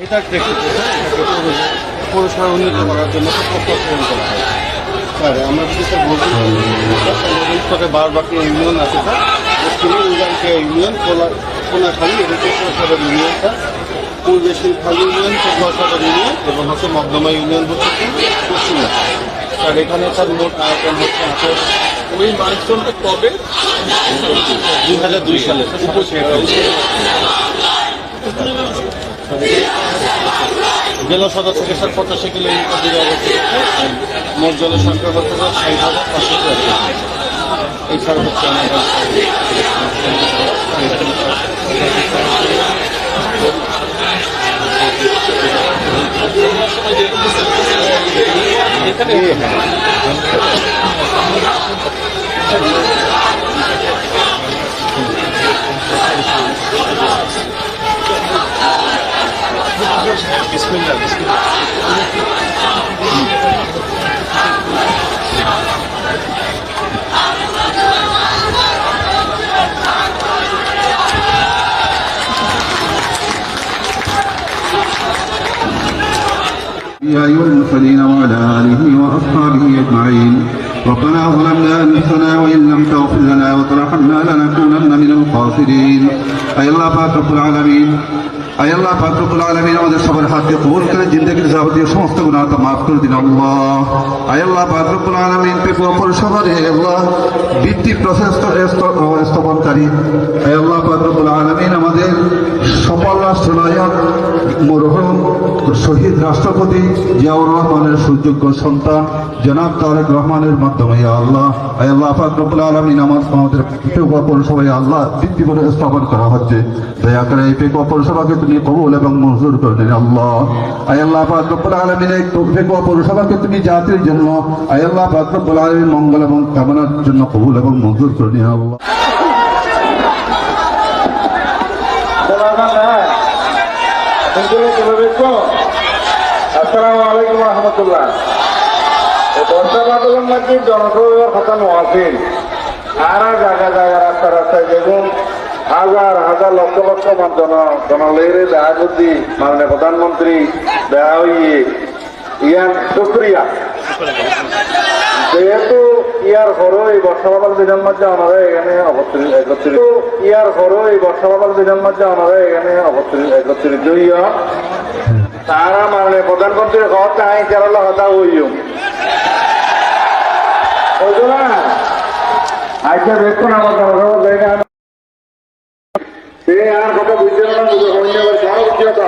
এটা পৌরসভা উন্নীত করার জন্য প্রস্তাব গ্রহণ করা হয়। স্যার আমরা যদি স্যার বলতে বারবাকি ইউনিয়ন আছে স্যার, দক্ষিণে ইউনিয়ন কোনাখালী এদিকে পৌরসভার ইউনিয়ন স্যার, পূর্বে শিলখালী ইউনিয়ন পৌরসভার ইউনিয়ন এবং হচ্ছে মধ্যমা ইউনিয়ন হচ্ছে পশ্চিমে স্যার। এখানে স্যার মোট আয়তন হচ্ছে আপনার ওই মাইলস্টোনটা কবে 2002 সালে জেলা সদর থেকে স্যার 85 কিলোমিটার দূরে অবস্থিত। মোট জনসংখ্যা হচ্ছে 60,500। এছাড়া হচ্ছে আমাদের এখানে বিসমিল্লাহ বিসমিল্লাহ يا أيها المرسلين وعلى آله وأصحابه أجمعين. ربنا ظلمنا أنفسنا وإن لم تغفر لنا وترحمنا لنكونن من الخاسرين. أي الله পাক রব্বুল আলামিন, আয় আল্লাহ পাক রব্বুল আলামিন আমাদের সবার হাতকে কবুল করে জিন্দেগির যাবতীয় সমস্ত গুনাহ মাফ করে দিন আল্লাহ। আয় আল্লাহ পাক রব্বুল আলামিন পৌরসভার আল্লাহ ভিত্তি প্রসেস স্থাপনকারী আয় আল্লাহ পাক রব্বুল আলামিন আমাদের সফল রাষ্ট্রনায়ক মরহুম শহীদ রাষ্ট্রপতি জিয়াউর রহমানের সুযোগ্য সন্তান জনাব তারেক রহমানের মাধ্যমে আল্লাহ আয় আল্লাহ পাক রব্বুল আলামিন আমাদের পৌরসভায় আল্লাহ ভিত্তি করে স্থাপন করা হচ্ছে। দয়া করে এই পৌরসভাকে তুমি কবুল এবং মঞ্জুর করে নিন আল্লাহ। আয় আল্লাহ পাক রব্বুল আলামিন এই পৌরসভাকে তুমি জাতির জন্য আয় আল্লাহ পাক রব্বুল আলামিন মঙ্গল এবং কামনার জন্য কবুল এবং মঞ্জুর করে নিন আল্লাহ। আসসালামু আলাইকুম রহমতুল্লাহ। বর্ষাবাদলের মধ্যে জনসভার কথা নোয়াছিল আর জায়গা জায়গা রাস্তা রাস্তায় দেখুন হাজার হাজার লক্ষ লক্ষ জনলেরে দেখা করছি মাননীয় প্রধানমন্ত্রী দেখা হইয়ে ইয়ার শুক্রিয়া। যেহেতু ইয়ার ঘরও এই বর্ষাবাদল দিনের মধ্যে আমরা এখানে একত্রিত ইয়ার ঘরও এই বর্ষাবাদল দিনের মধ্যে আমরা এখানে একত্রিত হইয়া তারা মাননীয় প্রধানমন্ত্রীর ঘর চাই কেরালা কথা হইও না। আচ্ছা দেখুন আমার জনসভা জায়গা আর কথা বুঝতে না বুঝতে তো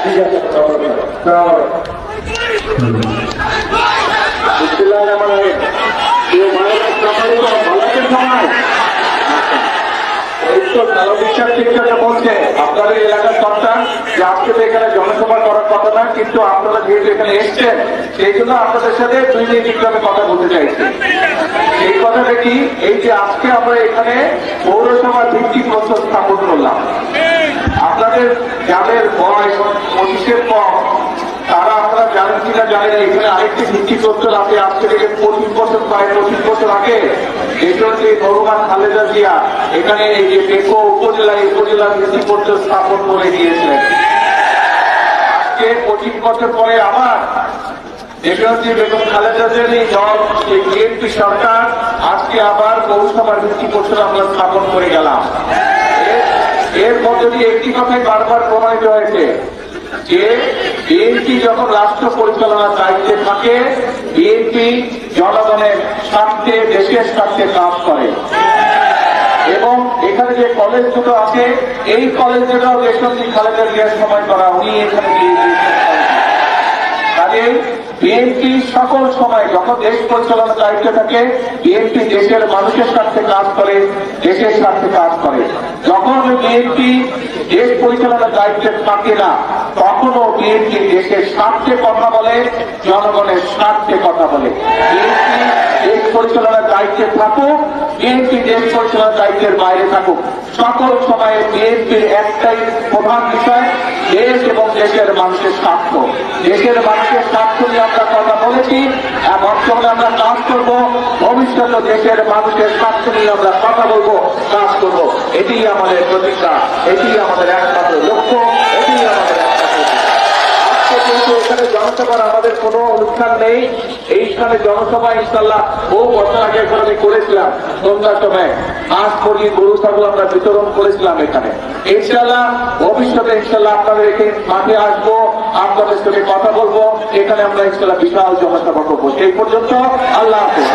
ঠিক আছে আপনাদের এলাকার সন্তান যে আজকে তো এখানে জনসভা করার কথা না, কিন্তু আপনারা যেহেতু এখানে এসছেন সেই জন্য আপনাদের সাথে 2 মিনিট আমি কথা বলতে চাইছি। এই কথাটা কি, এই যে আজকে আমরা এখানে পৌরসভার ভিত্তি প্রস্তুত স্থাপন করলাম, আপনাদের যাদের বয়স 25-এর কম তারা আপনারা জানেন কিনা জানেন এখানে আরেকটি ভিত্তি প্রস্তুত আছে। আজকে থেকে 25 বছর প্রায় 25 বছর আগে যে ভগবান খালেদা জিয়া এখানে এই যে টেকো উপজেলার ভিত্তি প্রস্তুত স্থাপন করে দিয়েছিলেন। আজকে 25 বছর পরে আবার বেগম খালেদা জিয়ার এই দল এই বিএনপি সরকার আজকে আবার পৌরসভার ভিত্তি প্রস্তুত আমরা স্থাপন করে গেলাম। এর মধ্যে দিয়ে একটি কথাই বারবার প্রমাণিত হয়েছে যে বিএনপি যখন রাষ্ট্র পরিচালনার দায়িত্বে থাকে, বিএনপি জনগণের স্বার্থে, দেশের স্বার্থে কাজ করে। এবং এখানে যে কলেজ দুটো আছে, এই কলেজ দুটো দেশনেত্রী খালেদা জিয়ার সময় করা, উনি এখানে কাজে বিএনপি সকল সময় যখন দেশ পরিচালনার দায়িত্বে থাকে, বিএনপি দেশের মানুষের স্বার্থে কাজ করে, দেশের স্বার্থে কাজ করে। যখন বিএনপি দেশ পরিচালনার দায়িত্বে থাকে না, তখনও বিএনপি দেশের স্বার্থে কথা বলে, জনগণের স্বার্থে কথা বলে। বিএনপি দেশ পরিচালনার দায়িত্বে থাকুক, বিএনপি দেশ পরিচালনার দায়িত্বের বাইরে থাকুক, সকল সময়ে বিএনপির একটাই প্রধান বিষয়, দেশ এবং দেশের মানুষের স্বার্থ। দেশের মানুষের স্বার্থ নিয়ে আমরা কথা বলেছি, বর্তমানে আমরা কাজ করব, ভবিষ্যতে দেশের মানুষের স্বার্থ নিয়ে আমরা কথা বলবো, কাজ করব। এটি আমাদের প্রতিজ্ঞা, এটি আমাদের একমাত্র লক্ষ্য, এটি আমাদের এখানে জনসভার আমাদের কোনো অনুষ্ঠান নেই। এইখানে জনসভা ইনশাল্লাহ বহু বছর আগে আমি করেছিলাম, সন্ধ্যার সময় হাঁস মুরগি গরু ছাগল আমরা বিতরণ করেছিলাম এখানে। ইনশাল্লাহ ভবিষ্যতে ইনশাল্লাহ আপনাদের এখানে মাঠে আসবো, আপনাদের সঙ্গে কথা বলবো, এখানে আমরা ইনশাল্লাহ বিশাল জনসভা করবো। সেই পর্যন্ত আল্লাহ হাফেজ।